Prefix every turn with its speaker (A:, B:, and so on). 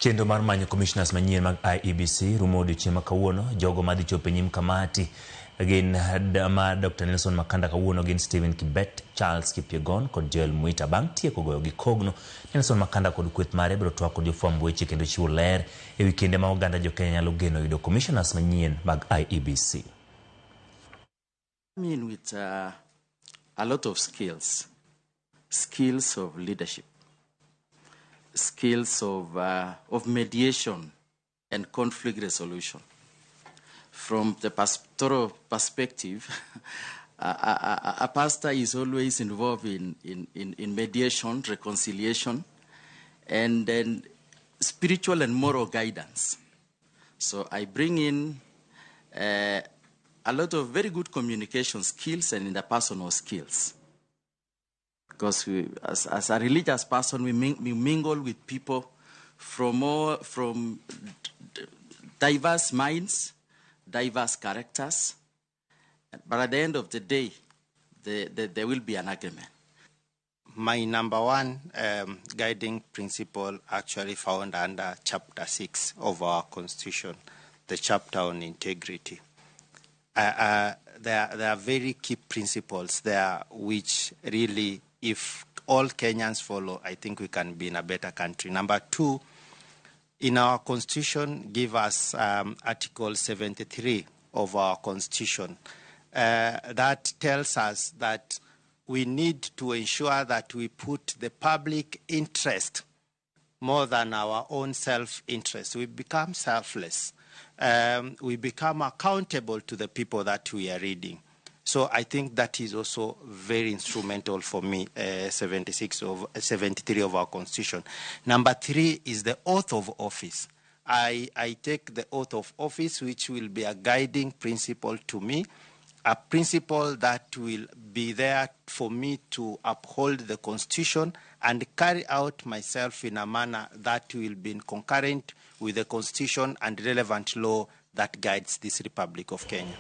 A: Chenro mar manyo komishnas manyien mag IEBC rumo odiochieng' ma kawuono. Jogo madhi chopo e nyim kamati gin Dr. Nelson Makanda kawuono gin Stephen Kibet, Charles Kipyegon kod Joel Muita. Bang' tieko goyo gi kogno, Nelson Makanda kod kweth mare biro twak kod jofwamb weche kendo chiwo ler e wi kinde ma oganda jokenya nyalo geno yudo komishnas manyien mag IEBC.
B: With a lot of skills of leadership, skills of mediation and conflict resolution. From the pastoral perspective, a pastor is always involved in mediation, reconciliation, and then spiritual and moral guidance. So I bring in a lot of very good communication skills and interpersonal skills. Because as a religious person, we mingle with people from diverse minds, diverse characters, but at the end of the day, there will be an agreement.
C: My number one guiding principle actually found under Chapter 6 of our Constitution, the chapter on integrity. There are very key principles there which really, if all Kenyans follow, I think we can be in a better country. Number two, in our Constitution, give us Article 73 of our Constitution. That tells us that we need to ensure that we put the public interest more than our own self-interest. We become selfless. We become accountable to the people that we are leading. So I think that is also very instrumental for me, 73 of our Constitution. Number three is the oath of office. I take the oath of office, which will be a guiding principle to me, a principle that will be there for me to uphold the Constitution and carry out myself in a manner that will be concurrent with the Constitution and relevant law that guides this Republic of Kenya.